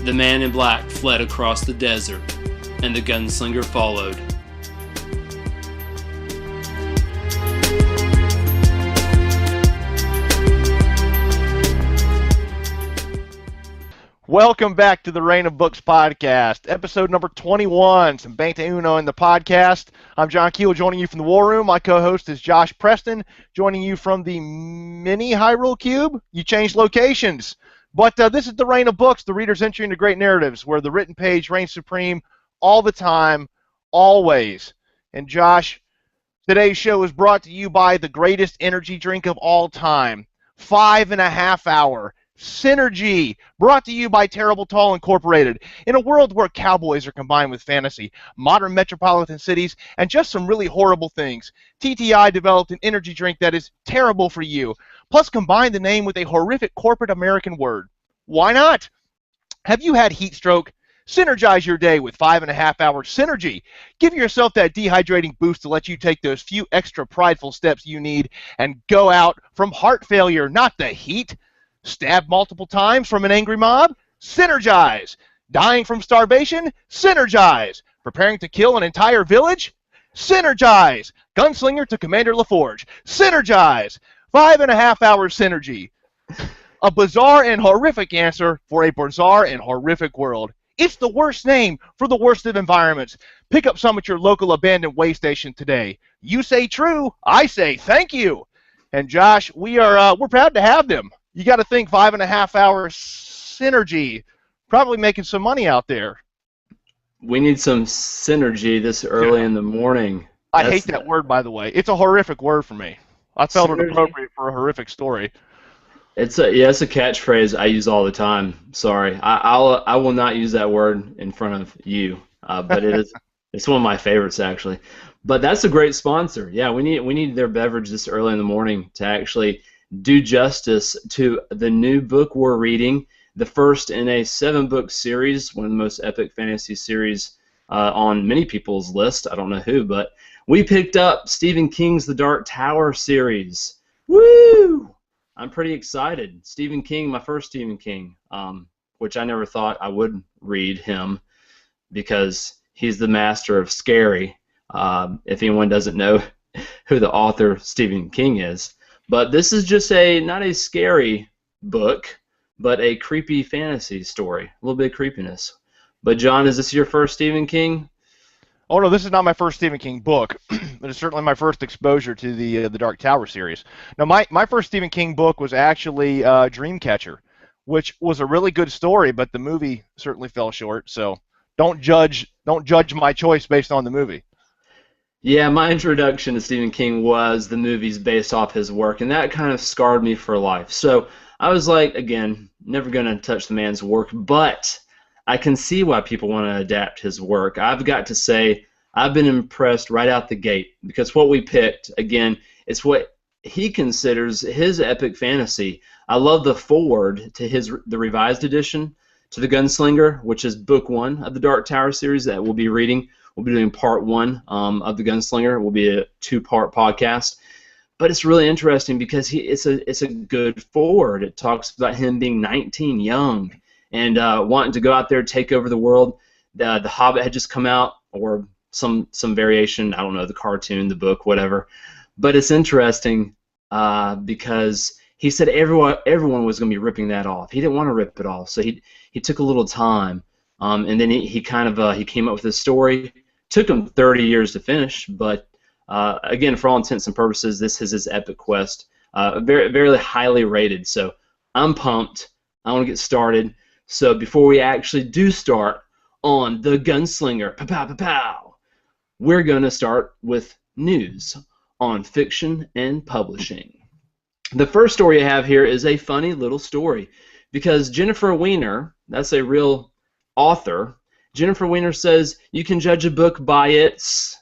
The man in black fled across the desert, and the gunslinger followed. Welcome back to the Reign of Books podcast, episode number 21, some pt1 in the podcast. I'm John Keel, joining you from the War Room. My co-host is Josh Preston, joining you from the mini Hyrule Cube. You changed locations, but this is the Reign of Books, the reader's entry into great narratives, where the written page reigns supreme all the time, always. And Josh, today's show is brought to you by the greatest energy drink of all time, 5.5 Hour Synergy, brought to you by Terrible Tall Incorporated. In a world where cowboys are combined with fantasy, modern metropolitan cities, and just some really horrible things, TTI developed an energy drink that is terrible for you, plus combined the name with a horrific corporate American word. Why not? Have you had heat stroke? Synergize your day with 5.5 Hour Synergy. Give yourself that dehydrating boost to let you take those few extra prideful steps you need and go out from heart failure, not the heat. Stabbed multiple times from an angry mob? Synergize. Dying from starvation? Synergize. Preparing to kill an entire village? Synergize. Gunslinger to Commander LaForge? Synergize. 5.5 Hour Synergy. A bizarre and horrific answer for a bizarre and horrific world. It's the worst name for the worst of environments. Pick up some at your local abandoned way station today. You say true, I say thank you. And Josh, we're proud to have them. You got to think 5.5 Hour Synergy, probably making some money out there. We need some synergy this early in the morning. I hate that word, by the way. It's a horrific word for me. I felt it appropriate for a horrific story. It's a catchphrase I use all the time. Sorry, I will not use that word in front of you, but it's one of my favorites actually. But that's a great sponsor. Yeah, we need their beverage this early in the morning to actually do justice to the new book we're reading, the first in a 7-book series, one of the most epic fantasy series on many people's list. I don't know who, but we picked up Stephen King's The Dark Tower series. Woo! I'm pretty excited. Stephen King, my first Stephen King, which I never thought I would read him because he's the master of scary. If anyone doesn't know who the author Stephen King is. But this is just not a scary book, but a creepy fantasy story. A little bit of creepiness. But John, is this your first Stephen King? Oh no, this is not my first Stephen King book, but it's certainly my first exposure to the Dark Tower series. Now, my first Stephen King book was actually Dreamcatcher, which was a really good story, but the movie certainly fell short. So don't judge my choice based on the movie. Yeah, my introduction to Stephen King was the movies based off his work, and that kind of scarred me for life. So I was like, again, never going to touch the man's work, but I can see why people want to adapt his work. I've got to say, I've been impressed right out the gate, because what we picked, again, it's what he considers his epic fantasy. I love the foreword to the revised edition to The Gunslinger, which is book 1 of the Dark Tower series that we'll be reading. We'll be doing part 1 of The Gunslinger. It will be a 2-part podcast. But it's really interesting because it's a good forward. It talks about him being 19, young, and wanting to go out there, take over the world. The Hobbit had just come out, or some variation. I don't know, the cartoon, the book, whatever. But it's interesting because he said everyone was going to be ripping that off. He didn't want to rip it off, so he took a little time. And then he came up with this story. Took him 30 years to finish, but again, for all intents and purposes, this is his epic quest. Very, very highly rated. So I'm pumped. I want to get started. So before we actually do start on The Gunslinger, pow, we're going to start with news on fiction and publishing. The first story I have here is a funny little story because Jennifer Weiner, that's a real author. Jennifer Weiner says you can judge a book by its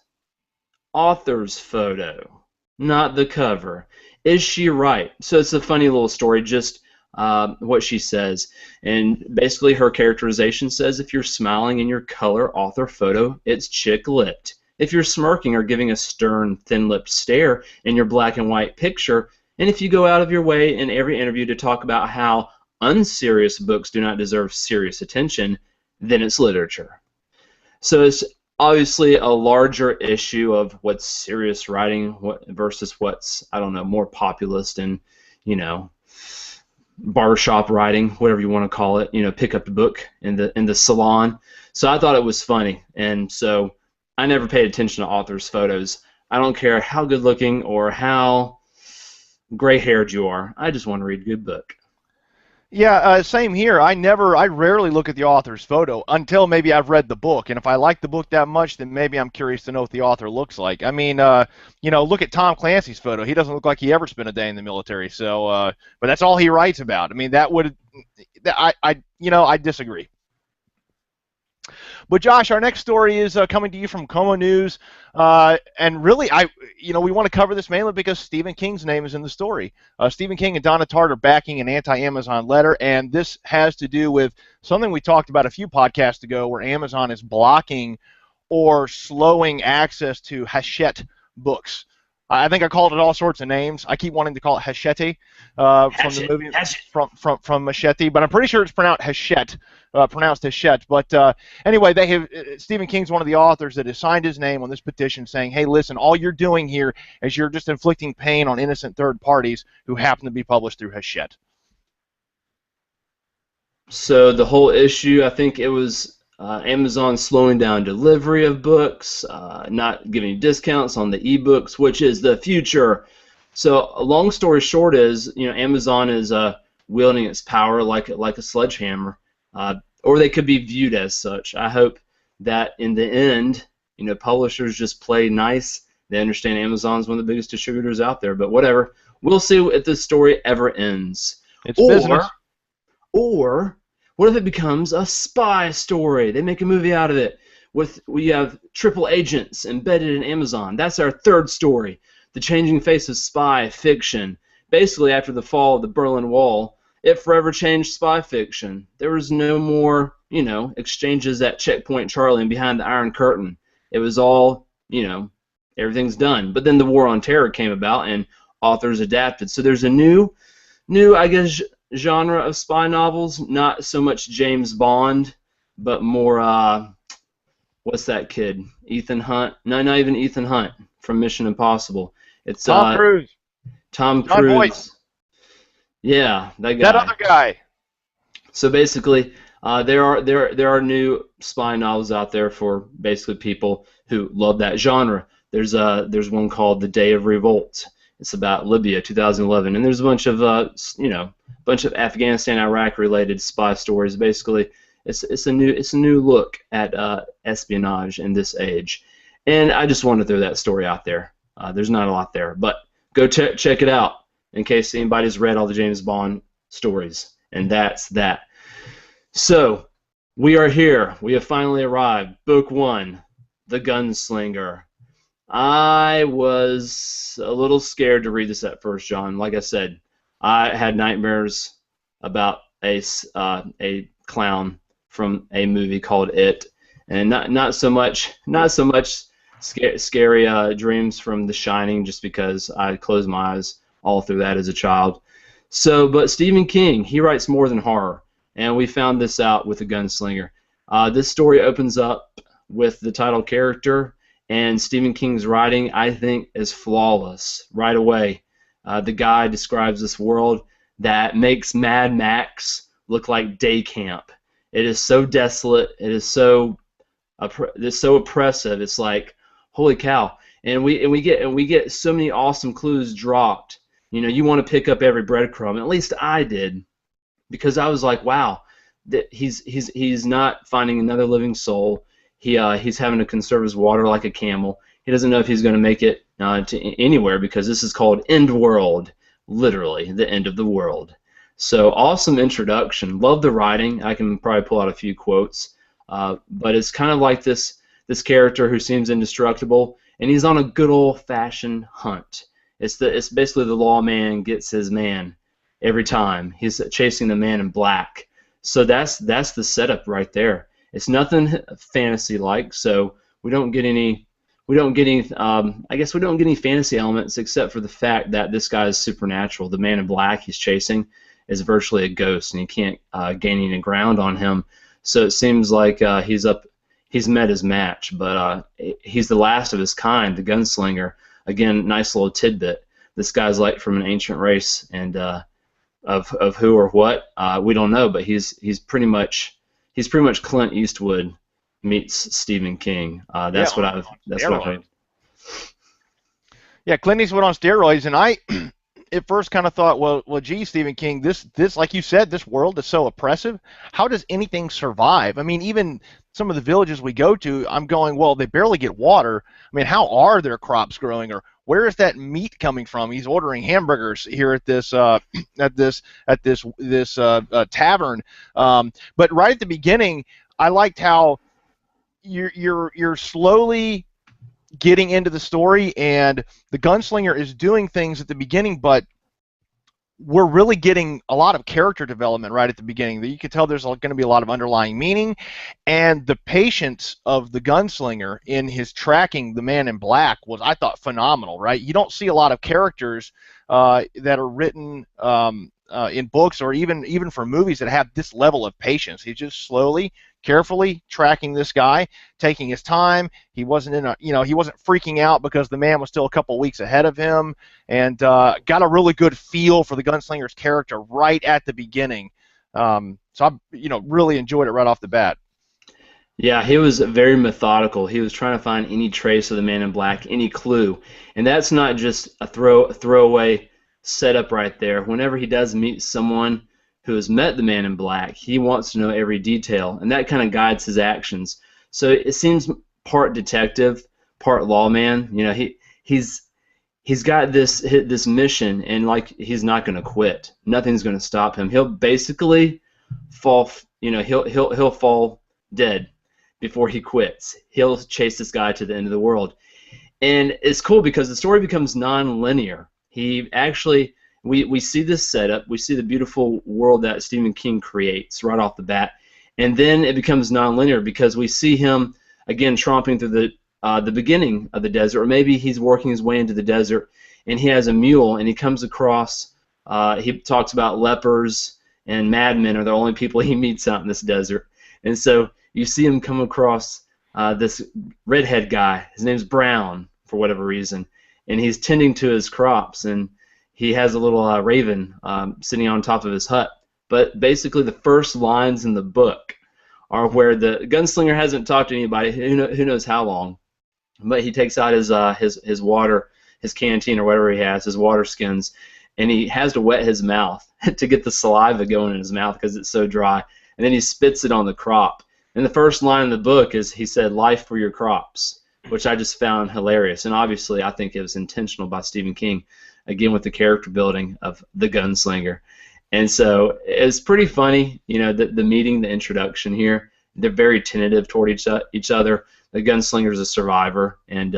author's photo, not the cover. Is she right? So it's a funny little story, just what she says. And basically her characterization says if you're smiling in your color author photo, it's chick-lipped. If you're smirking or giving a stern, thin-lipped stare in your black and white picture, and if you go out of your way in every interview to talk about how unserious books do not deserve serious attention, then it's literature. So it's obviously a larger issue of what's serious writing versus what's, I don't know, more populist and, you know, barbershop writing, whatever you want to call it, you know, pick up the book in the salon. So I thought it was funny, and so I never paid attention to authors' photos. I don't care how good looking or how gray haired you are. I just want to read a good book. Yeah, same here. I rarely look at the author's photo until maybe I've read the book, and if I like the book that much, then maybe I'm curious to know what the author looks like. I mean, you know, look at Tom Clancy's photo. He doesn't look like he ever spent a day in the military. So, but that's all he writes about. I mean, I disagree. But Josh, our next story is coming to you from Como News, and really, we want to cover this mainly because Stephen King's name is in the story. Stephen King and Donna Tartt are backing an anti-Amazon letter, and this has to do with something we talked about a few podcasts ago, where Amazon is blocking or slowing access to Hachette books. I think I called it all sorts of names. I keep wanting to call it Hachette from the movie from Machete, but I'm pretty sure it's pronounced Hachette. But anyway, Stephen King's one of the authors that has signed his name on this petition saying, hey, listen, all you're doing here is you're just inflicting pain on innocent third parties who happen to be published through Hachette. So the whole issue, I think it was Amazon slowing down delivery of books, not giving discounts on the ebooks, which is the future. So a long story short is, Amazon is wielding its power like a sledgehammer, or they could be viewed as such. I hope that in the end, publishers just play nice. They understand Amazon's one of the biggest distributors out there, but whatever. We'll see if this story ever ends. It's business. Or what if it becomes a spy story? They make a movie out of it. We have triple agents embedded in Amazon. That's our third story. The changing face of spy fiction. Basically, after the fall of the Berlin Wall, it forever changed spy fiction. There was no more, exchanges at Checkpoint Charlie and behind the Iron Curtain. It was all, everything's done. But then the War on Terror came about and authors adapted. So there's a new, I guess, genre of spy novels, not so much James Bond, but more, what's that kid? Ethan Hunt? No, not even Ethan Hunt from Mission Impossible. It's Tom Cruise. Tom John Cruise. Boyce. Yeah, that guy. That other guy. So basically, there are new spy novels out there for basically people who love that genre. There's one called The Day of Revolt. It's about Libya, 2011, and there's a bunch of Afghanistan, Iraq related spy stories. Basically, it's a new look at espionage in this age, and I just wanted to throw that story out there. There's not a lot there, but go check it out in case anybody's read all the James Bond stories, and that's that. So we are here. We have finally arrived. Book 1, The Gunslinger. I was a little scared to read this at first, John. Like I said, I had nightmares about a clown from a movie called It, and not so much scary dreams from The Shining, just because I closed my eyes all through that as a child. So, but Stephen King, he writes more than horror, and we found this out with The Gunslinger. This story opens up with the title character. And Stephen King's writing, I think, is flawless right away. The guy describes this world that makes Mad Max look like day camp. It is so desolate. It is so oppressive. It's like, holy cow! And we get so many awesome clues dropped. You want to pick up every breadcrumb. At least I did, because I was like, wow, that he's not finding another living soul. He's having to conserve his water like a camel. He doesn't know if he's going to make it to anywhere, because this is called End World, literally the end of the world. So awesome introduction. Love the writing. I can probably pull out a few quotes, but it's kind of like this character who seems indestructible, and he's on a good old-fashioned hunt. It's basically the lawman gets his man every time. He's chasing the man in black. So that's the setup right there. It's nothing fantasy-like, so we don't get any fantasy elements except for the fact that this guy is supernatural. The man in black he's chasing is virtually a ghost, and you can't gain any ground on him. So it seems like he's met his match, but he's the last of his kind, the gunslinger. Again, nice little tidbit. This guy's like from an ancient race, and of who or what we don't know, but he's pretty much Clint Eastwood meets Stephen King. That's what I've heard. Yeah, Clint Eastwood on steroids, and I at first kind of thought, well, gee, Stephen King, this like you said, this world is so oppressive. How does anything survive? I mean, even some of the villages we go to, I'm going, well, they barely get water. I mean, how are their crops growing, or where is that meat coming from? He's ordering hamburgers here at this tavern. But right at the beginning, I liked how you're slowly getting into the story, and the gunslinger is doing things at the beginning, but we're really getting a lot of character development right at the beginning. You can tell there's going to be a lot of underlying meaning, and the patience of the gunslinger in his tracking the man in black was, I thought, phenomenal. Right? You don't see a lot of characters that are written in books or even for movies that have this level of patience. He's just slowly, carefully tracking this guy, taking his time. He wasn't he wasn't freaking out because the man was still a couple weeks ahead of him, and got a really good feel for the gunslinger's character right at the beginning. So I really enjoyed it right off the bat. Yeah, he was very methodical. He was trying to find any trace of the man in black, any clue, and that's not just a throwaway setup right there. Whenever he does meet someone who has met the man in black, he wants to know every detail, and that kind of guides his actions. So it seems part detective, part lawman. He's got this mission, and like, he's not going to quit. Nothing's going to stop him. He'll basically fall. He'll fall dead before he quits. He'll chase this guy to the end of the world, and it's cool because the story becomes non-linear. He actually, we see this setup, we see the beautiful world that Stephen King creates right off the bat, and then it becomes non-linear because we see him again tromping through the beginning of the desert, or maybe he's working his way into the desert, and he has a mule, and he comes across, he talks about lepers and madmen are the only people he meets out in this desert, and so you see him come across this redhead guy. His name's Brown for whatever reason, and he's tending to his crops, and he has a little raven sitting on top of his hut. But basically the first lines in the book are where the gunslinger hasn't talked to anybody, who knows how long, but he takes out his water, his canteen or whatever he has, his water skins, and he has to wet his mouth to get the saliva going in his mouth because it's so dry, and then he spits it on the crop. And the first line in the book is, he said, "Life for your crops," which I just found hilarious. And obviously I think it was intentional by Stephen King, again with the character building of the gunslinger. And so it's pretty funny, the meeting, the introduction here. They're very tentative toward each other. The gunslinger is a survivor, and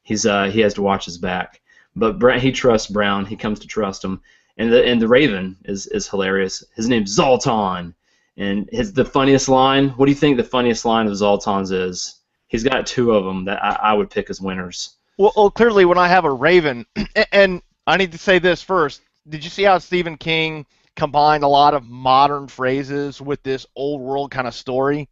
he has to watch his back. But he trusts Brown. He comes to trust him. And the Raven is hilarious. His name's Zoltan. And the funniest line, what do you think the funniest line of Zoltan's is? He's got two of them that I would pick as winners. Well, clearly when I have a Raven, and I need to say this first, did you see how Stephen King combined a lot of modern phrases with this old world kind of story?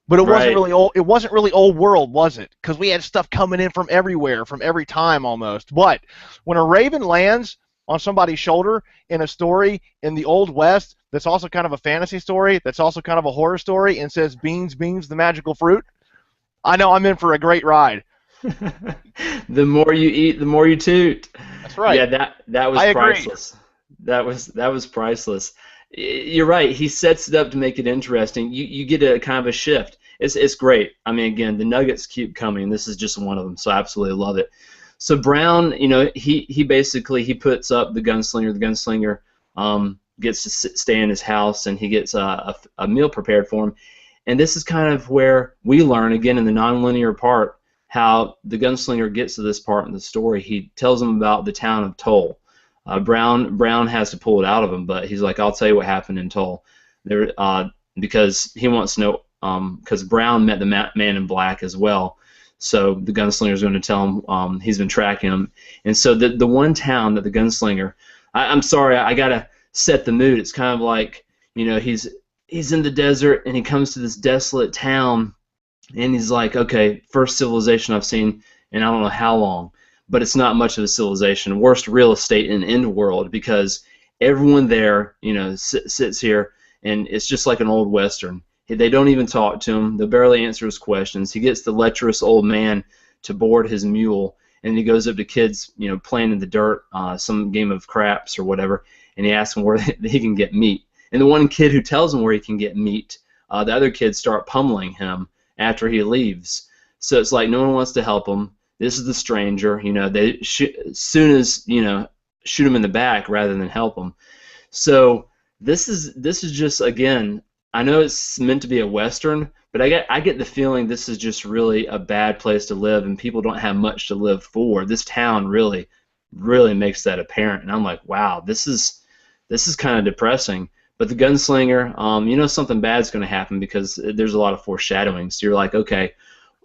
But it wasn't really old. It wasn't really old world, was it? Because we had stuff coming in from everywhere, from every time almost. But when a Raven lands on somebody's shoulder in a story in the Old West that's also kind of a fantasy story, that's also kind of a horror story, and says "beans, beans, the magical fruit," I know I'm in for a great ride. The more you eat, the more you toot. That's right. Yeah, that was priceless. That was priceless. You're right. He sets it up to make it interesting. You get a kind of a shift. It's great. I mean, again, the nuggets keep coming. This is just one of them, so I absolutely love it. So Brown, he basically puts up the gunslinger. The gunslinger gets to stay in his house, and he gets a meal prepared for him. And this is kind of where we learn, again, in the nonlinear part, how the gunslinger gets to this part in the story. He tells him about the town of Toll. Brown has to pull it out of him, but he's like, "I'll tell you what happened in Toll," because he wants to know. Because Brown met the man in black as well, so the gunslinger is going to tell him he's been tracking him. And so the one town that the gunslinger, I'm sorry, I gotta set the mood. It's kind of like, he's in the desert and he comes to this desolate town, and he's like, okay, first civilization I've seen in I don't know how long, but it's not much of a civilization. Worst real estate in end world, because everyone there, sits here, and it's just like an old western. They don't even talk to him. They barely answer his questions. He gets the lecherous old man to board his mule, and he goes up to kids, playing in the dirt, some game of craps or whatever, and he asks them where he can get meat. And the one kid who tells him where he can get meat, the other kids start pummeling him after he leaves. So it's like no one wants to help him. This is the stranger. They as soon as shoot him in the back rather than help him. So this is just, again, I know it's meant to be a western, but I get the feeling this is just really a bad place to live, and people don't have much to live for. This town really makes that apparent, and I'm like, wow, this is kind of depressing. But the gunslinger, something bad's going to happen because there's a lot of foreshadowing. So you're like, okay,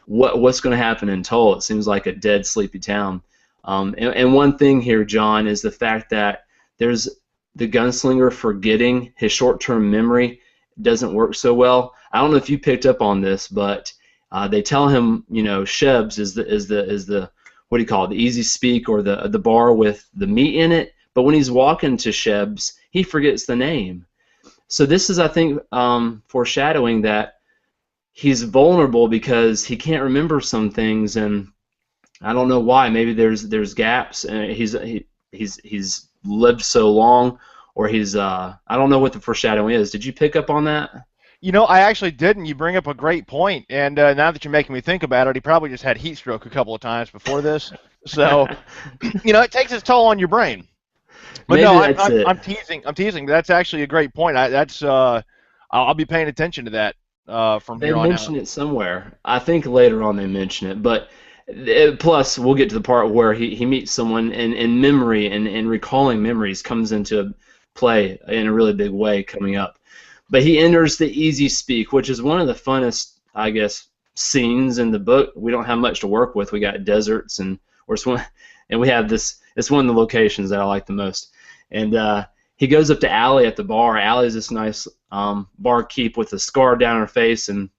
what's going to happen in Tull? It seems like a dead, sleepy town. And one thing here, John, is the fact that there's the gunslinger forgetting his short-term memory doesn't work so well. I don't know if you picked up on this, but they tell him, Shebs is the what do you call it, the easy speak, or the bar with the meat in it. But when he's walking to Shebs, he forgets the name. So this is, I think, foreshadowing that he's vulnerable because he can't remember some things, and I don't know why. Maybe there's gaps, and he's lived so long, or I don't know what the foreshadowing is. Did you pick up on that? I actually didn't. You bring up a great point, and now that you're making me think about it, he probably just had heat stroke a couple of times before this. So, it takes its toll on your brain. But Maybe no, that's it. I'm teasing. I'm teasing. That's actually a great point. I'll be paying attention to that from They here on mention out. it somewhere. I think later on they mention it, but plus we'll get to the part where he meets someone, and memory and recalling memories comes into play in a really big way coming up. But he enters the easy speak, which is one of the funnest, I guess, scenes in the book. We don't have much to work with. We got deserts, and we have this. It's one of the locations that I like the most. And he goes up to Allie at the bar. Allie's this nice barkeep with a scar down her face, and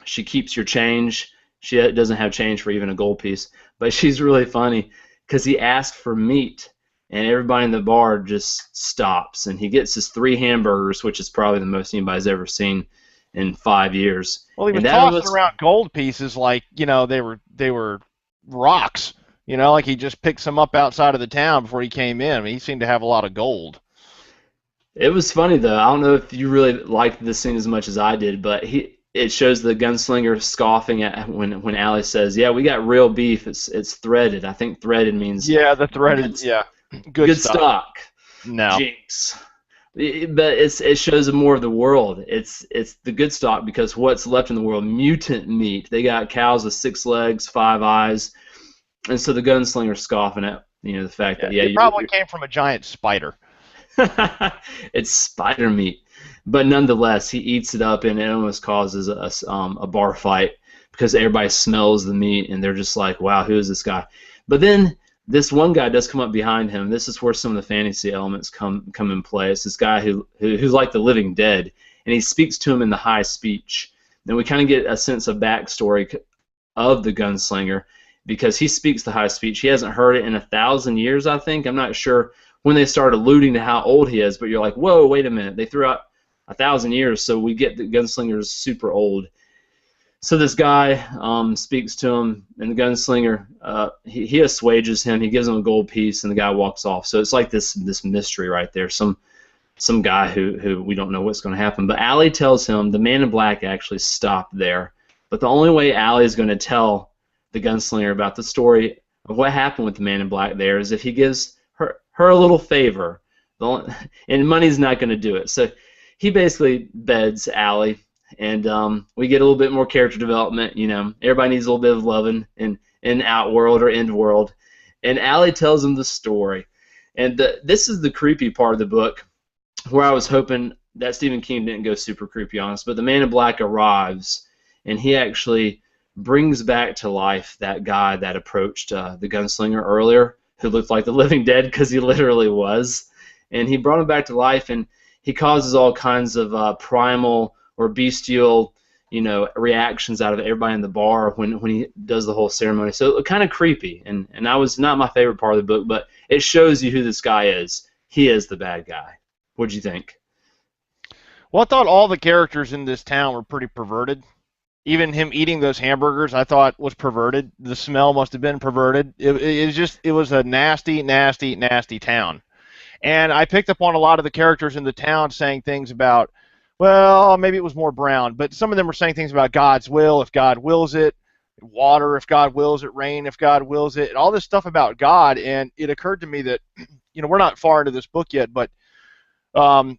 she keeps your change. She doesn't have change for even a gold piece, but she's really funny because he asks for meat, and everybody in the bar just stops, and he gets his 3 hamburgers, which is probably the most anybody's ever seen in 5 years. Well, he was And that tossing was, around gold pieces like they were rocks. Like he just picked some up outside of the town before he came in. I mean, he seemed to have a lot of gold. it was funny though. I don't know if you really liked this scene as much as I did, but it shows the gunslinger scoffing at when Allie says, "Yeah, we got real beef. It's threaded. I think threaded means Yeah, the threaded. good, Yeah, good good stuff. stock." No. Jinx. But it shows more of the world. It's the good stock because what's left in the world, mutant meat. They got cows with 6 legs, 5 eyes, and so the gunslinger scoffing at the fact Yeah, that, yeah, it probably came from a giant spider. it's spider meat. But nonetheless, he eats it up, and it almost causes a bar fight because everybody smells the meat, and they're just like, wow, who is this guy? But then this one guy does come up behind him. This is where some of the fantasy elements come in play. It's this guy who's like the living dead, and he speaks to him in the high speech. And we kind of get a sense of backstory of the gunslinger because he speaks the high speech. He hasn't heard it in 1,000 years, I think. I'm not sure when they start alluding to how old he is, but you're like, whoa, wait a minute. They threw out 1,000 years, so we get the gunslinger's super old. So this guy speaks to him, and the gunslinger he assuages him. He gives him a gold piece, and the guy walks off. So it's like this mystery right there. Some guy who we don't know what's going to happen. But Allie tells him the man in black actually stopped there. But the only way Allie is going to tell the gunslinger about the story of what happened with the man in black there is if he gives her a little favor. And money's not going to do it. So he basically beds Allie, and we get a little bit more character development. Everybody needs a little bit of loving in Outworld or Endworld, and Allie tells him the story. And this is the creepy part of the book, where I was hoping that Stephen King didn't go super creepy on us, but the Man in Black arrives, and he actually brings back to life that guy that approached the gunslinger earlier, who looked like the living dead because he literally was. and he brought him back to life, and he causes all kinds of primal or bestial, reactions out of everybody in the bar when he does the whole ceremony. So kind of creepy, and that was not my favorite part of the book, but it shows you who this guy is. He is the bad guy. What'd you think? Well, I thought all the characters in this town were pretty perverted. Even him eating those hamburgers, I thought was perverted. The smell must have been perverted. It was a nasty, nasty, nasty town. And I picked up on a lot of the characters in the town saying things about, well, maybe it was more Brown, but some of them were saying things about God's will, if God wills it, water, if God wills it, rain, if God wills it, and all this stuff about God. And it occurred to me that, we're not far into this book yet, but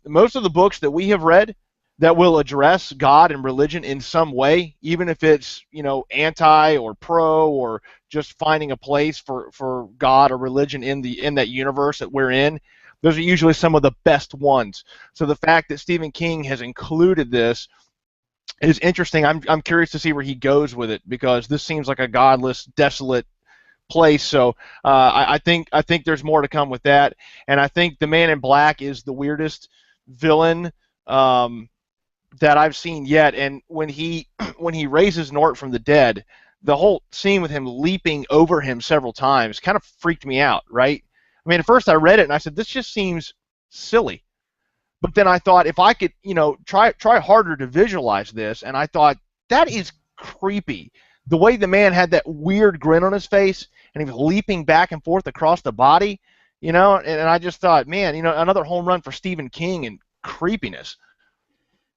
most of the books that we have read that will address God and religion in some way, even if it's, anti or pro or just finding a place for God or religion in that universe that we're in, those are usually some of the best ones. So the fact that Stephen King has included this is interesting. I'm curious to see where he goes with it, because this seems like a godless, desolate place. So I think there's more to come with that. And I think the Man in Black is the weirdest villain that I've seen yet. And when he raises Nort from the dead, the whole scene with him leaping over him several times kind of freaked me out, right? I mean, at first I read it and I said, this just seems silly. But then I thought, if I could, try harder to visualize this, and I thought, that is creepy. The way the man had that weird grin on his face, and he was leaping back and forth across the body, and I just thought, man, another home run for Stephen King and creepiness.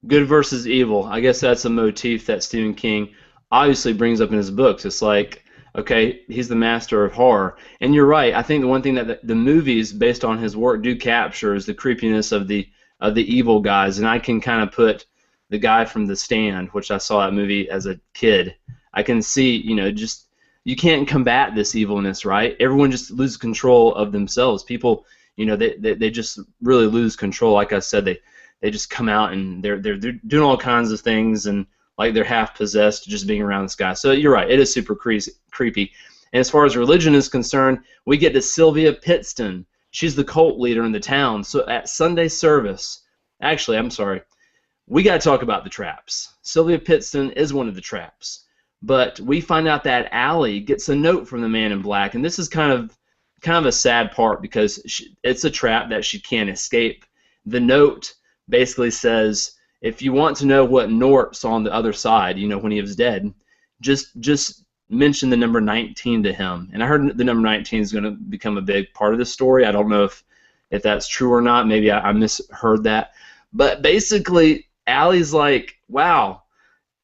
Good versus evil. I guess that's a motif that Stephen King obviously brings up in his books. It's like, okay, he's the master of horror. And you're right. I think the one thing that the movies, based on his work, do capture is the creepiness of the evil guys. And I can kind of put the guy from The Stand, which I saw that movie as a kid. I can see, just you can't combat this evilness, right? Everyone just loses control of themselves. People, they just really lose control. Like I said, they just come out and they're doing all kinds of things, and like they're half possessed just being around this guy. So you're right, it is super creepy. And as far as religion is concerned, we get to Sylvia Pittston. She's the cult leader in the town. So at Sunday service, actually, I'm sorry, we got to talk about the traps. Sylvia Pittston is one of the traps. But we find out that Allie gets a note from the Man in Black, and this is kind of a sad part, because it's a trap that she can't escape. The note basically says, if you want to know what Nort saw on the other side, when he was dead, just mention the number 19 to him. And I heard the number 19 is going to become a big part of the story. I don't know if that's true or not. Maybe I misheard that. But basically, Allie's like, wow,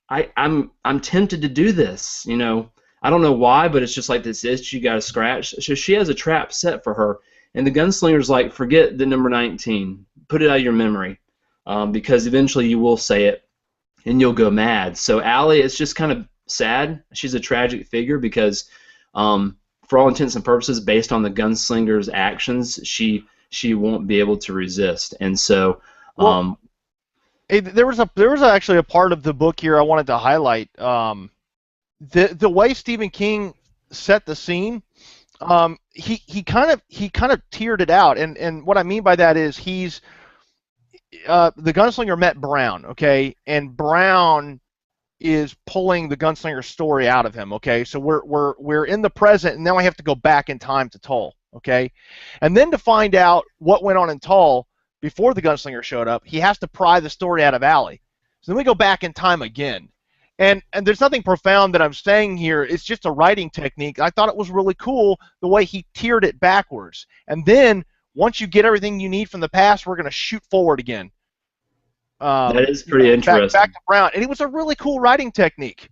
I'm tempted to do this. I don't know why, but it's just like this itch you got to scratch. So she has a trap set for her. And the gunslinger's like, forget the number 19. Put it out of your memory. Because eventually you will say it and you'll go mad. So Allie, it's just kind of sad. She's a tragic figure because, for all intents and purposes, based on the gunslinger's actions, she won't be able to resist. And so, there was actually a part of the book here I wanted to highlight. The way Stephen King set the scene, he kind of tiered it out, and what I mean by that is the gunslinger met Brown, okay, and Brown is pulling the gunslinger story out of him, okay. So we're in the present, and now I have to go back in time to Tull, okay, and then to find out what went on in Tull before the gunslinger showed up, he has to pry the story out of Allie. So then we go back in time again, and there's nothing profound that I'm saying here. It's just a writing technique. I thought it was really cool the way he tiered it backwards, and then once you get everything you need from the past, we're going to shoot forward again. That is pretty interesting. Back to Brown. And it was a really cool writing technique.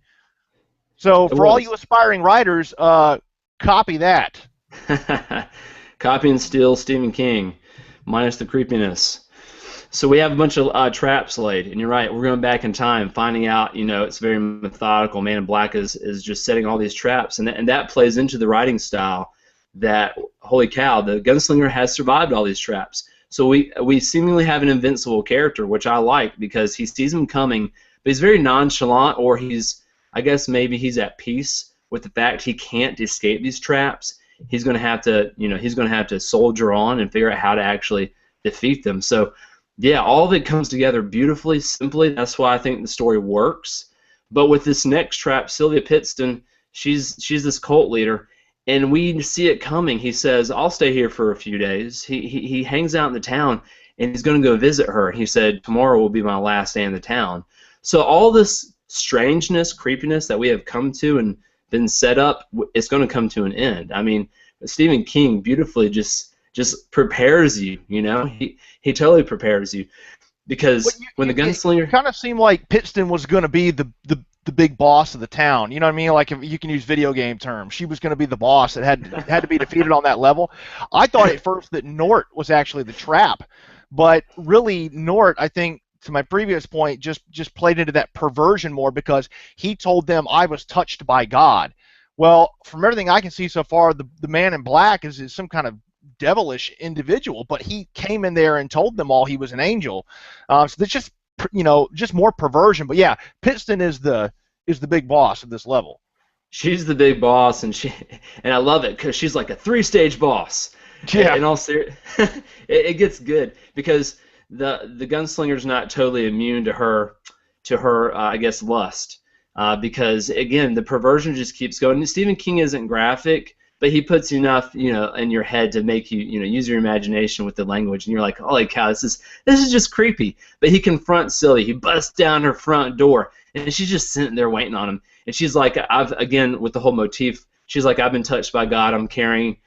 So for all you aspiring writers, copy that. Copy and steal Stephen King, minus the creepiness. So we have a bunch of traps laid, and you're right, we're going back in time, finding out, it's very methodical. Man in Black is just setting all these traps, and that plays into the writing style that, holy cow, the gunslinger has survived all these traps. So we seemingly have an invincible character, which I like, because he sees them coming, but he's very nonchalant, or I guess maybe he's at peace with the fact he can't escape these traps. He's going to have to, he's going to have to soldier on and figure out how to actually defeat them. So, yeah, all of it comes together beautifully, simply. That's why I think the story works. But with this next trap, Sylvia Pittston, she's this cult leader, and we see it coming. He says, "I'll stay here for a few days." He hangs out in the town, and he's going to go visit her. He said, "Tomorrow will be my last day in the town." So all this strangeness, creepiness that we have come to and been set up, it's going to come to an end. I mean, Stephen King beautifully just prepares you. You know, he totally prepares you, because when the gunslinger, it kind of seemed like Pittston was going to be the big boss of the town. You know what I mean? Like, if you can use video game terms, she was going to be the boss that had to be defeated on that level. I thought at first that Nort was actually the trap, but really Nort, I think, to my previous point, just played into that perversion more, because he told them, "I was touched by God." Well, from everything I can see so far, the man in black is some kind of devilish individual, but he came in there and told them all he was an angel. So that's just, just more perversion. But yeah, Pittston is the big boss of this level. she's the big boss, and I love it because she's like a 3-stage boss. Yeah. In all it gets good because the gunslinger's not totally immune to her I guess lust, because again the perversion just keeps going. Stephen King isn't graphic, but he puts enough in your head to make you use your imagination with the language, and you're like, holy cow, this is just creepy. But he confronts Sylvia, he busts down her front door, and she's just sitting there waiting on him, and she's like, again with the whole motif, she's like, "I've been touched by God. I'm carrying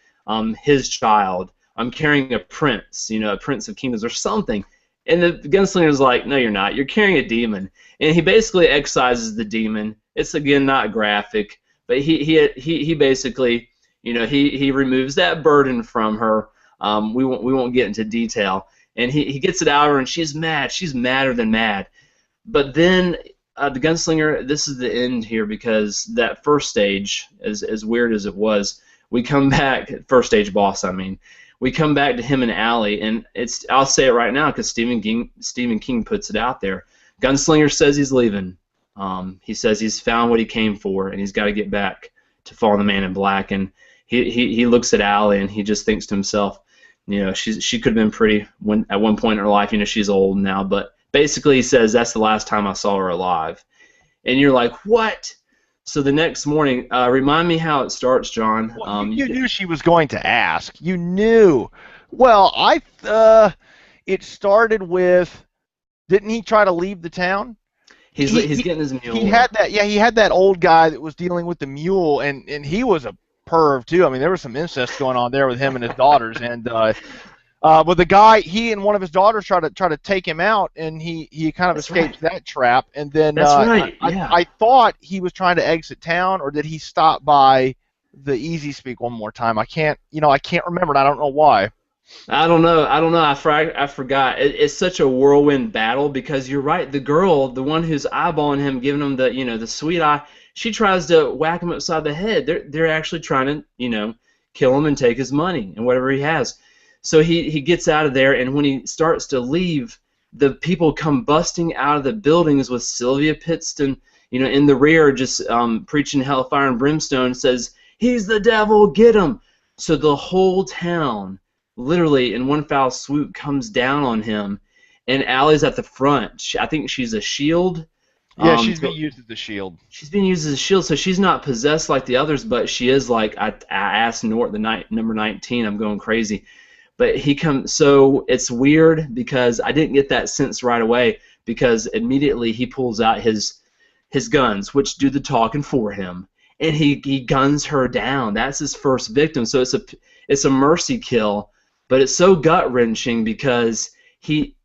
his child. I'm carrying a prince, a prince of kingdoms or something." And the gunslinger's like, "No, you're not. You're carrying a demon." And he basically excises the demon. It's again not graphic, but he basically, he removes that burden from her. We won't get into detail. And he gets it out of her, and she's mad. She's madder than mad. But then the gunslinger, this is the end here, because that first stage, as weird as it was, we come back, first stage boss, I mean, we come back to him and Allie, and I'll say it right now because Stephen King puts it out there. Gunslinger says he's leaving. He says he's found what he came for, and he's got to get back to follow the man in black. And he looks at Allie, and he just thinks to himself, she could have been pretty at one point in her life. She's old now, but basically he says that's the last time I saw her alive. And you're like, what? So the next morning, remind me how it starts, John. Well, you knew she was going to ask. You knew. Well, it started with, didn't he try to leave the town? He's getting his mule. He had that old guy that was dealing with the mule, and he was a perv too. I mean, there was some incest going on there with him and his daughters, and but the guy, he and one of his daughters try to take him out, and he kind of escapes that trap. And then that's right. Yeah. I thought he was trying to exit town, or did he stop by the Easy Speak one more time? I can't remember, and I don't know why. I don't know. I forgot. It's such a whirlwind battle, because you're right. The girl, the one who's eyeballing him, giving him the sweet eye, she tries to whack him upside the head. They're actually trying to kill him and take his money and whatever he has. So he gets out of there, and when he starts to leave, the people come busting out of the buildings with Sylvia Pittston, in the rear, just preaching hellfire and brimstone, says, "He's the devil, get him!" So the whole town, literally in one foul swoop, comes down on him, and Allie's at the front. I think she's a shield. Yeah, she's being used as a shield. She's being used as a shield, so she's not possessed like the others, but she is like, I asked Nort, number 19, I'm going crazy. But he comes, so it's weird because I didn't get that sense right away, because immediately he pulls out his guns, which do the talking for him, and he guns her down. That's his first victim. So it's a mercy kill, but it's so gut wrenching because he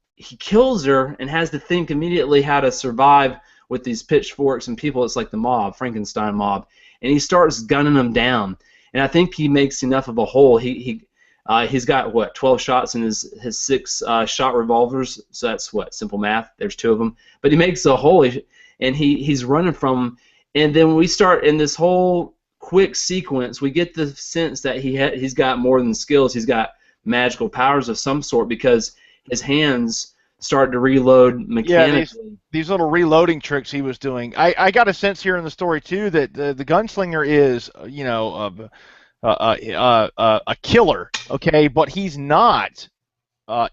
kills her and has to think immediately how to survive with these pitchforks and people. It's like the mob, Frankenstein mob, and he starts gunning them down. And I think he makes enough of a hole. He's got 12 shots in his 6 shot revolvers, so that's simple math. There's 2 of them, but he makes a hole, and he's running from them. And then we start in this whole quick sequence. We get the sense that he's got more than skills. He's got magical powers of some sort, because his hands start to reload mechanically. Yeah, these little reloading tricks he was doing. I got a sense here in the story too that the gunslinger is a killer, okay, but he's not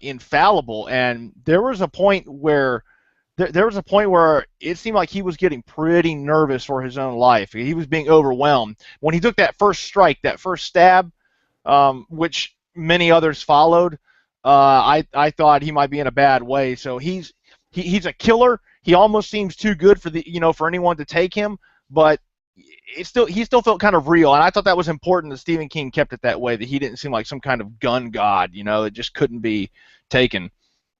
infallible. And there was a point where it seemed like he was getting pretty nervous for his own life. He was being overwhelmed when he took that first strike, that first stab, which many others followed. I thought he might be in a bad way. So he's a killer. He almost seems too good for for anyone to take him, but he still felt kind of real, and I thought that was important that Stephen King kept it that way, that he didn't seem like some kind of gun god, that just couldn't be taken.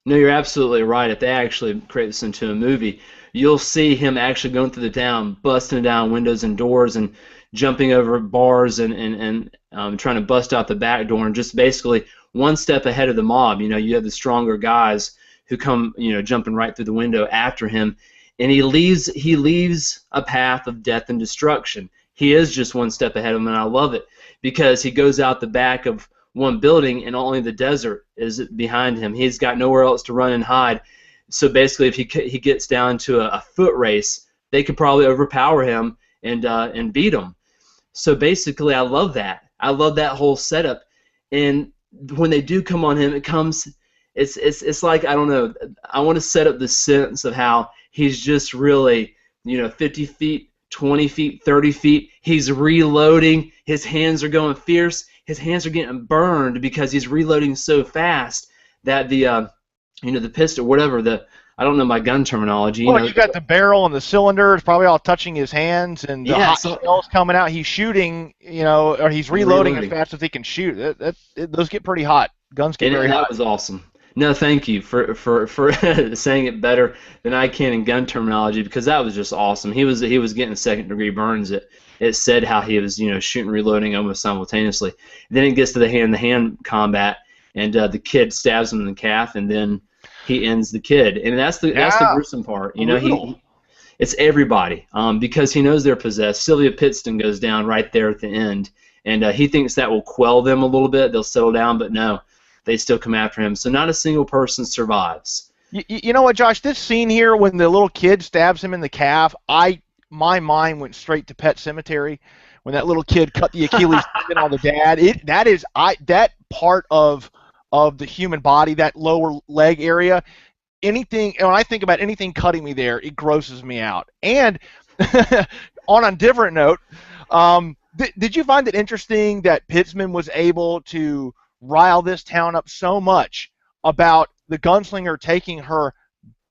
No, you're absolutely right. If they actually create this into a movie, you'll see him actually going through the town, busting down windows and doors and jumping over bars and trying to bust out the back door and just basically one step ahead of the mob. You have the stronger guys who come, jumping right through the window after him, and he leaves a path of death and destruction. He is just one step ahead of him, and I love it because he goes out the back of one building and only the desert is behind him. He's got nowhere else to run and hide. So basically, if he gets down to a foot race, they could probably overpower him and beat him. So basically, I love that. I love that whole setup. And when they do come on him, it's like, I don't know. I want to set up the sense of how he's just really 50 feet, 20 feet, 30 feet. He's reloading. His hands are going fierce. His hands are getting burned because he's reloading so fast that the pistol, whatever, I don't know my gun terminology. Well, you got the barrel and the cylinder. It's probably all touching his hands, and the hot shells coming out. He's shooting, or he's reloading as fast as he can shoot. Those get pretty hot. Guns get very hot. That was awesome. No, thank you for saying it better than I can in gun terminology, because that was just awesome. He was getting second-degree burns. It said how he was shooting, reloading almost simultaneously. Then it gets to the hand combat, and the kid stabs him in the calf, and then he ends the kid, and that's the gruesome part. It's everybody, because he knows they're possessed. Sylvia Pittston goes down right there at the end, and he thinks that will quell them a little bit. They'll settle down, but no. They still come after him. So not a single person survives. You know what, Josh? This scene here, when the little kid stabs him in the calf, my mind went straight to Pet Sematary, when that little kid cut the Achilles tendon on the dad. That part of the human body, that lower leg area, when I think about anything cutting me there, it grosses me out. And on a different note, did you find it interesting that Pittsman was able to rile this town up so much about the gunslinger taking her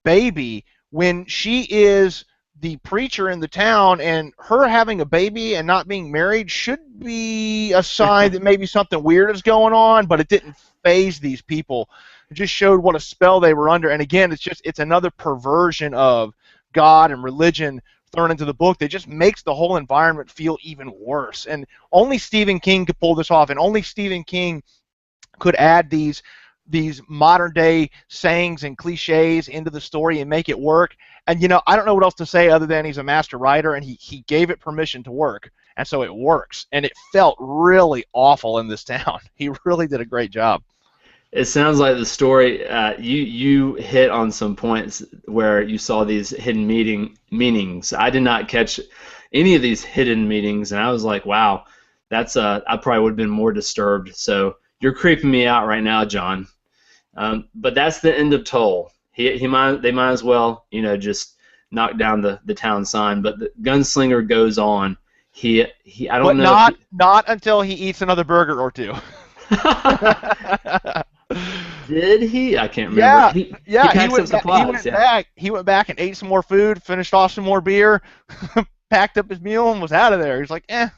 baby when she is the preacher in the town, and her having a baby and not being married should be a sign that maybe something weird is going on, but it didn't faze these people. It just showed what a spell they were under. And again, it's another perversion of God and religion thrown into the book that just makes the whole environment feel even worse. And only Stephen King could pull this off, and only Stephen King could add these modern day sayings and cliches into the story and make it work. And I don't know what else to say other than he's a master writer, and he gave it permission to work, and so it works. And it felt really awful in this town. He really did a great job. It sounds like the story, you hit on some points where you saw these hidden meanings. I did not catch any of these hidden meanings, and I was like, wow, that's I probably would have been more disturbed. So you're creeping me out right now, John. But that's the end of Toll. They might as well, just knock down the town sign. But the Gunslinger goes on. I don't know. Not until he eats another burger or two. Did he? I can't remember. He went back and ate some more food, finished off some more beer, packed up his mule, and was out of there. He's like, eh.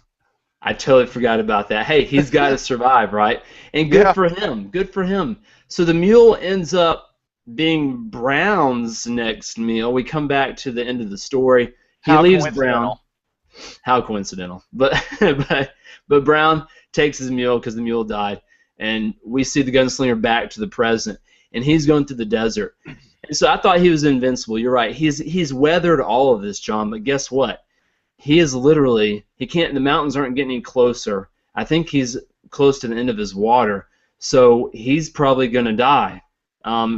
I totally forgot about that. Hey, he's got to survive, right? And good for him. Good for him. So the mule ends up being Brown's next meal. We come back to the end of the story. He leaves Brown. How coincidental. But Brown takes his mule because the mule died. And we see the Gunslinger back to the present. And he's going through the desert. And so I thought he was invincible. You're right. He's weathered all of this, John. But guess what? He is literally, the mountains aren't getting any closer. I think he's close to the end of his water, so he's probably going to die.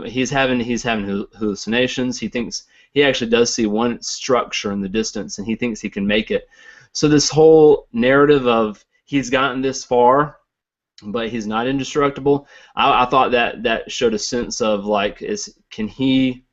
He's having hallucinations. He actually does see one structure in the distance, and he thinks he can make it. So this whole narrative of he's gotten this far, but he's not indestructible. I thought that showed a sense of like, can he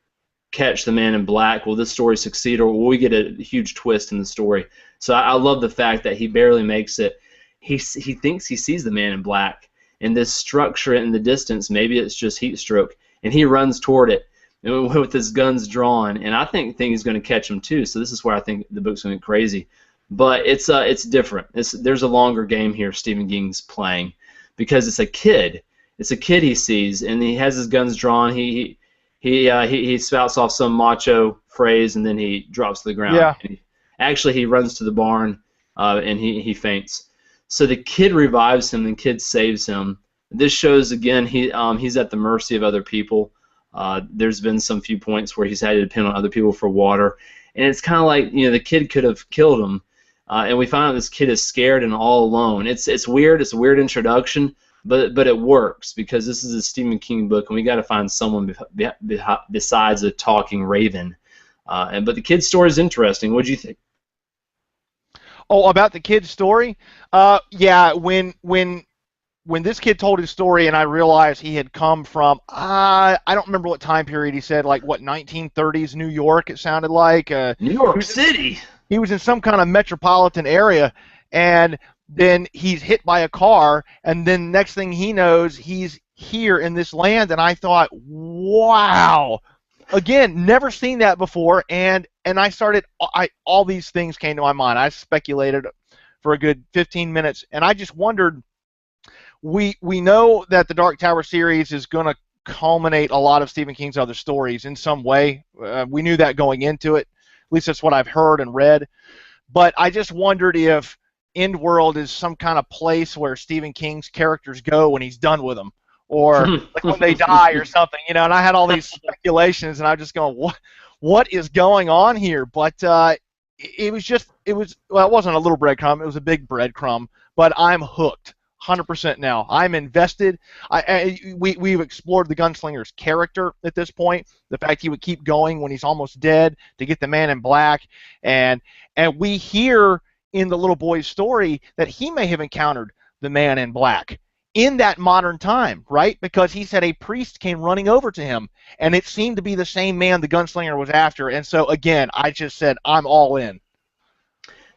catch the Man in Black? Will this story succeed, or will we get a huge twist in the story? So I love the fact that he barely makes it. He thinks he sees the Man in Black, and this structure in the distance, maybe it's just heat stroke, and he runs toward it with his guns drawn, and I think he's going to catch him too. So this is where I think the book's going to get crazy. But it's different. There's a longer game here Stephen King's playing, because it's a kid. It's a kid he sees, and he has his guns drawn. He spouts off some macho phrase, and then he drops to the ground. Yeah. Actually, he runs to the barn, and he faints. So the kid revives him, and the kid saves him. This shows, again, he's at the mercy of other people. There's been some few points where he's had to depend on other people for water. And it's kind of like, the kid could have killed him. And we find out this kid is scared and all alone. It's weird. It's a weird introduction, but it works because this is a Stephen King book, and we got to find someone besides a talking raven. But the kid's story is interesting. What do you think? Oh, about the kid's story? Yeah, when this kid told his story and I realized he had come from, I don't remember what time period he said, like what, 1930s New York it sounded like. New York City. He was in some kind of metropolitan area, and then he's hit by a car, and then next thing he knows, he's here in this land, and I thought, wow. Again, never seen that before, and all these things came to my mind. I speculated for a good 15 minutes, and I just wondered, we know that the Dark Tower series is going to culminate a lot of Stephen King's other stories in some way. We knew that going into it. At least that's what I've heard and read. But I just wondered if Endworld is some kind of place where Stephen King's characters go when he's done with them, or like when they die or something, And I had all these speculations, and I was just going, what is going on here? But well, it wasn't a little breadcrumb, it was a big breadcrumb, but I'm hooked 100% now. I'm invested. We've explored the Gunslinger's character at this point, the fact he would keep going when he's almost dead to get the Man in Black, and we hear in the little boy's story that he may have encountered the Man in Black in that modern time, right? Because he said a priest came running over to him, and it seemed to be the same man the Gunslinger was after. And so, again, I just said, I'm all in.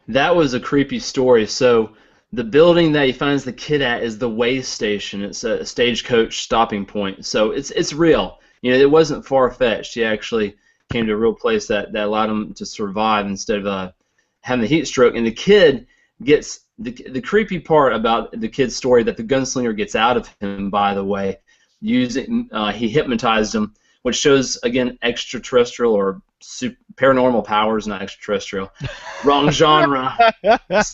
That was a creepy story. So the building that he finds the kid at is the way station. It's a stagecoach stopping point. So it's real. It wasn't far-fetched. He actually came to a real place that allowed him to survive instead of having the heat stroke. And the kid gets the creepy part about the kid's story that the Gunslinger gets out of him, by the way, using he hypnotized him, which shows, again, extraterrestrial or paranormal powers, not extraterrestrial. Wrong genre. It's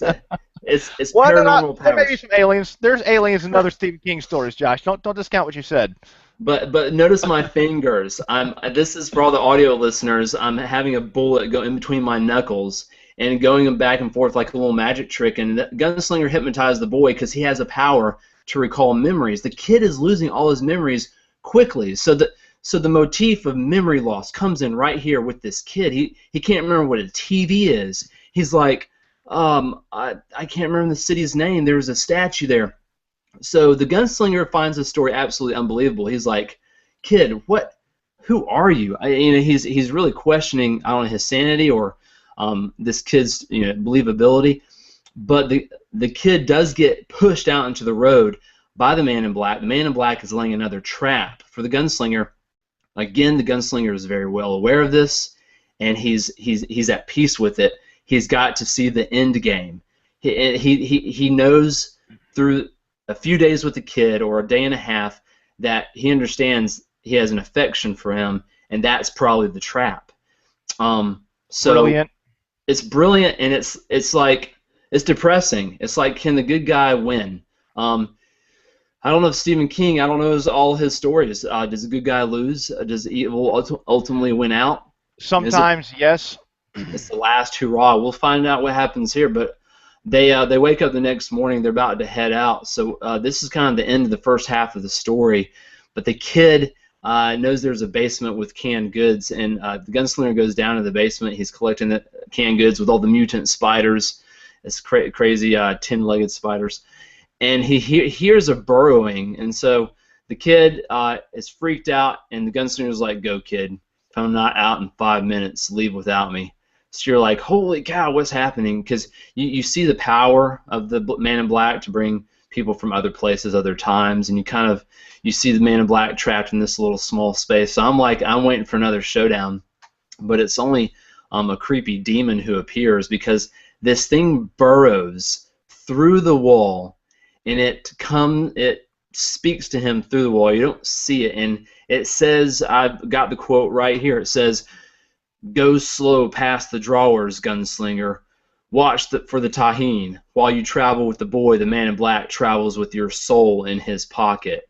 paranormal powers. There may be some aliens. There's aliens in other Stephen King stories, Josh. Don't discount what you said. But notice my fingers. This is for all the audio listeners. I'm having a bullet go in between my knuckles and going them back and forth like a little magic trick. And the Gunslinger hypnotized the boy because he has a power to recall memories. The kid is losing all his memories quickly. So the motif of memory loss comes in right here with this kid. He can't remember what a TV is. He's like, I can't remember the city's name. There was a statue there. So the Gunslinger finds this story absolutely unbelievable. He's like, kid, who are you? He's really questioning, I don't know, his sanity or this kid's believability. But the kid does get pushed out into the road by the Man in Black. The Man in Black is laying another trap for the Gunslinger. Again, the Gunslinger is very well aware of this, and he's at peace with it. He's got to see the end game. He knows through a few days with the kid or a day and a half that he understands he has an affection for him, and that's probably the trap. So Brilliant. It's brilliant, and it's like, it's depressing. It's like, can the good guy win? I don't know if Stephen King, I don't know all his stories. Does the good guy lose? Does evil ultimately win out? Sometimes, yes. It's the last hurrah. We'll find out what happens here, but they wake up the next morning. They're about to head out. So this is kind of the end of the first half of the story. But the kid knows there's a basement with canned goods, and the Gunslinger goes down to the basement. He's collecting the canned goods with all the mutant spiders. It's crazy 10-legged spiders. and he hears a burrowing, and so the kid is freaked out, and the gunslinger's like, "Go, kid. If I'm not out in 5 minutes, leave without me." So you're like, "Holy cow, what's happening?" Because you see the power of the Man in Black to bring people from other places, other times, and you see the Man in Black trapped in this little small space. So I'm like, I'm waiting for another showdown, but it's only a creepy demon who appears, because this thing burrows through the wall, and it speaks to him through the wall. You don't see it, and it says, I've got the quote right here. It says, "Go slow past the drawers, gunslinger. Watch for the Taheen. While you travel with the boy, the Man in Black travels with your soul in his pocket."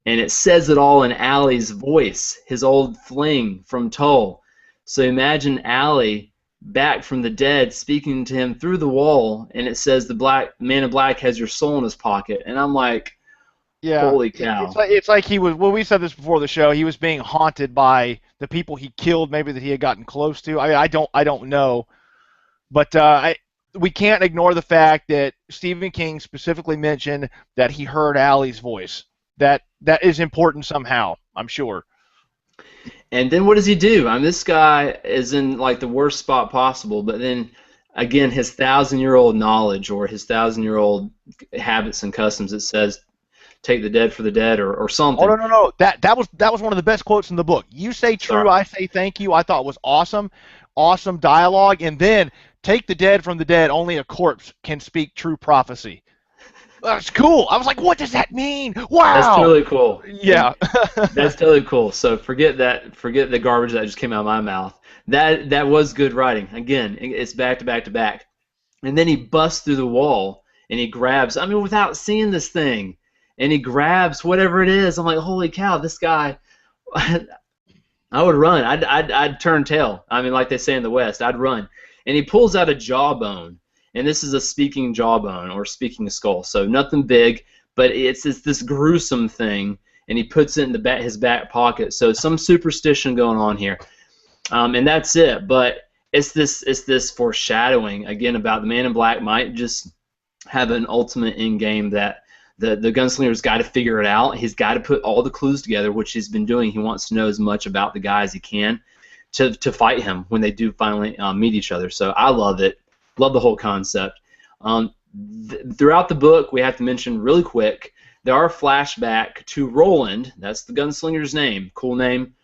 And it says it all in Allie's voice, his old fling from Tull. So imagine Allie back from the dead speaking to him through the wall, and it says the Man in Black has your soul in his pocket. And I'm like, Yeah, holy cow. it's like he was. Well, we said this before the show. He was being haunted by the people he killed, maybe that he had gotten close to. I mean, I don't know, but we can't ignore the fact that Stephen King specifically mentioned that he heard Allie's voice. That is important somehow, I'm sure. And then what does he do? I mean, this guy is in like the worst spot possible, but then again, his 1,000-year-old knowledge, or his 1,000-year-old habits and customs, it says, "Take the dead for the dead," or something. Oh no! That was one of the best quotes in the book. "You say true, Sorry. I say thank you." I thought was awesome, awesome dialogue. And then, "Take the dead from the dead. Only a corpse can speak true prophecy." That's cool. I was like, what does that mean? Wow. That's totally cool. Yeah. That's totally cool. So forget the garbage that just came out of my mouth. That was good writing. Again, it's back to back to back. And then he busts through the wall, and he grabs, I mean, without seeing this thing, and he grabs whatever it is. I'm like, holy cow, this guy, I would run. I'd turn tail. I mean, like they say in the West, I'd run. And he pulls out a jawbone, and this is a speaking jawbone, or speaking skull. So nothing big, but it's this gruesome thing, and he puts it in his back pocket. So some superstition going on here, and that's it. But it's this foreshadowing again about the Man in Black might just have an ultimate end game that the gunslinger's got to figure it out. He's got to put all the clues together, which he's been doing. He wants to know as much about the guy as he can to fight him when they do finally meet each other. So I love it. Love the whole concept. Throughout the book, we have to mention really quick, there are flashback to Roland. That's the gunslinger's name. Cool name.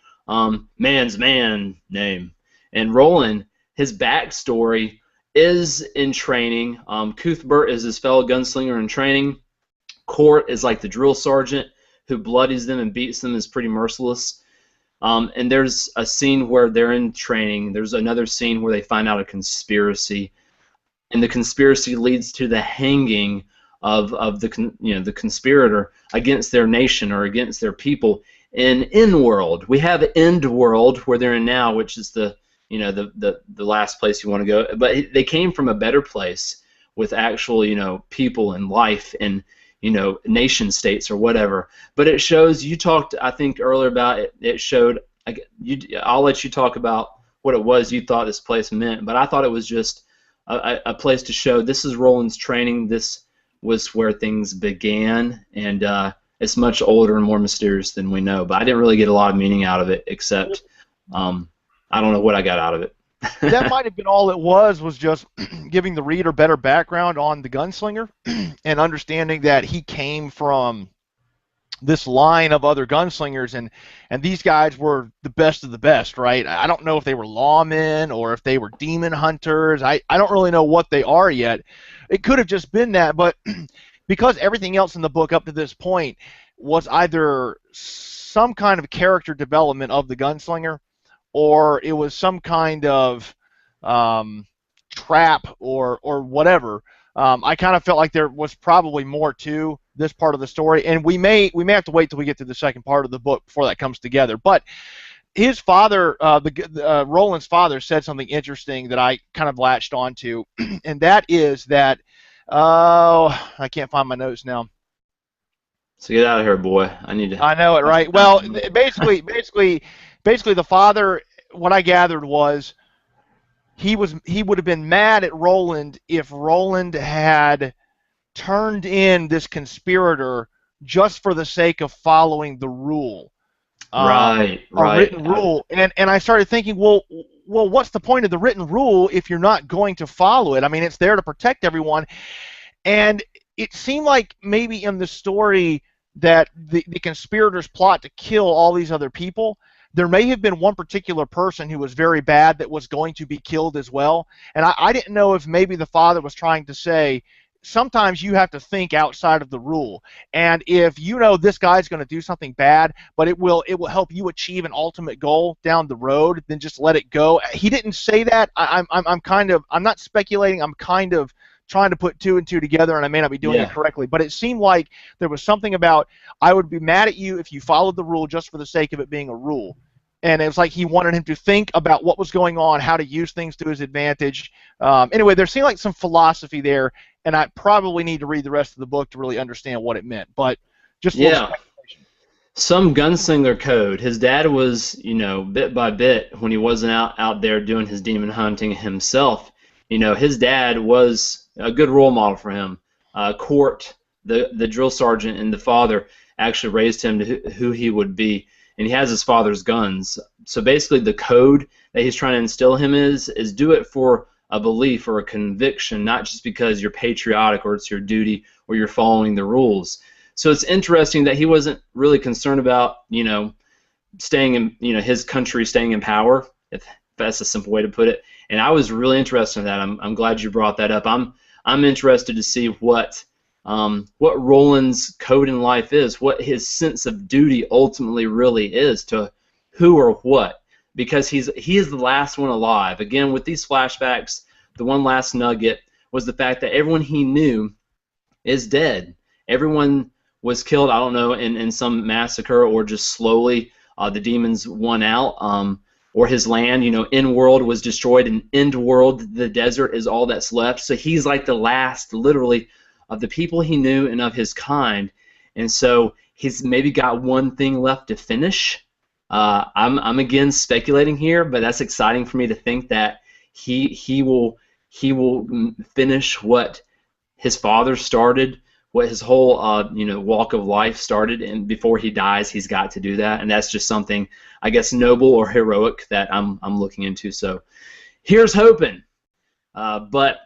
Man's man name. And Roland, his backstory is in training. Cuthbert is his fellow gunslinger in training. Court is like the drill sergeant who bloodies them and beats them, is pretty merciless. And there's a scene where they're in training. There's another scene where they find out a conspiracy, and the conspiracy leads to the hanging of the conspirator against their nation or against their people. In world, we have end world where they're in now, which is the last place you want to go. But they came from a better place with actual people and life and nation states or whatever. But it shows, you talked I think earlier about it. It showed. I'll let you talk about what it was you thought this place meant, but I thought it was just a place to show this is Roland's training. This was where things began, and it's much older and more mysterious than we know. But I didn't really get a lot of meaning out of it, except I don't know what I got out of it. That might have been all it was just giving the reader better background on the gunslinger and understanding that he came from this line of other gunslingers, and these guys were the best of the best, right? I don't know if they were lawmen or if they were demon hunters. I don't really know what they are yet. It could have just been that, but because everything else in the book up to this point was either some kind of character development of the gunslinger, or it was some kind of trap or whatever. I kind of felt like there was probably more to this part of the story, and we may have to wait till we get to the second part of the book before that comes together. But his father, Roland's father, said something interesting that I kind of latched onto, and that is that I can't find my notes now. So get out of here, boy. I need to. I know it, right? Well, basically, the father, what I gathered was he would have been mad at Roland if Roland had turned in this conspirator just for the sake of following the rule, Right, a right. written rule. And I started thinking, well, what's the point of the written rule if you're not going to follow it? I mean, it's there to protect everyone. And it seemed like maybe in the story that the conspirators plot to kill all these other people, there may have been one particular person who was very bad that was going to be killed as well. And I didn't know if maybe the father was trying to say, sometimes you have to think outside of the rule. And if you know this guy's going to do something bad, but it will help you achieve an ultimate goal down the road, then just let it go. He didn't say that. I'm not speculating. I'm kind of trying to put two and two together, and I may not be doing it Yeah. correctly, but it seemed like there was something about, I would be mad at you if you followed the rule just for the sake of it being a rule. And it was like he wanted him to think about what was going on, how to use things to his advantage. Anyway, there seemed like some philosophy there, and I probably need to read the rest of the book to really understand what it meant. But just a little Yeah. speculation. Some gunslinger code. His dad was, bit by bit when he wasn't out there doing his demon hunting himself. His dad was a good role model for him. Court, the drill sergeant and the father, actually raised him to who he would be, and he has his father's guns. So basically, the code that he's trying to instill him is do it for a belief or a conviction, not just because you're patriotic or it's your duty or you're following the rules. So it's interesting that he wasn't really concerned about, staying in, his country staying in power, if that's a simple way to put it. And I was really interested in that. I'm glad you brought that up. I'm interested to see what Roland's code in life is, what his sense of duty ultimately really is to who or what, because he is the last one alive. Again, with these flashbacks, the one last nugget was the fact that everyone he knew is dead. Everyone was killed, I don't know, in some massacre or just slowly the demons won out, or his land, in-world was destroyed, and end-world, the desert, is all that's left. So he's like the last, literally, of the people he knew and of his kind. And so he's maybe got one thing left to finish. I'm again speculating here, but that's exciting for me to think that he will finish what his father started, what his whole walk of life started, and before he dies, he's got to do that, and that's just something, I guess, noble or heroic that I'm looking into. So here's hoping. But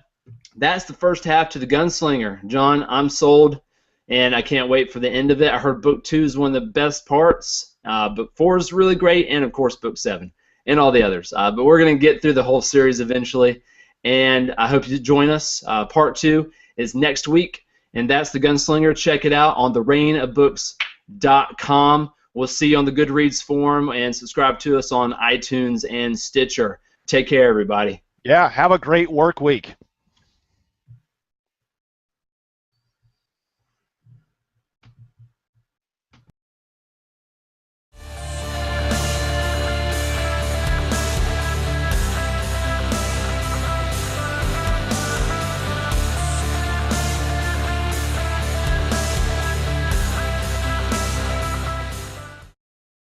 that's the first half to the Gunslinger. John, I'm sold, and I can't wait for the end of it. I heard book 2 is one of the best parts. Book 4 is really great, and of course book 7 and all the others. But we're going to get through the whole series eventually, and I hope you join us. Part 2 is next week, and that's the Gunslinger. Check it out on thereignofbooks.com. We'll see you on the Goodreads forum, and subscribe to us on iTunes and Stitcher. Take care, everybody. Yeah, have a great work week.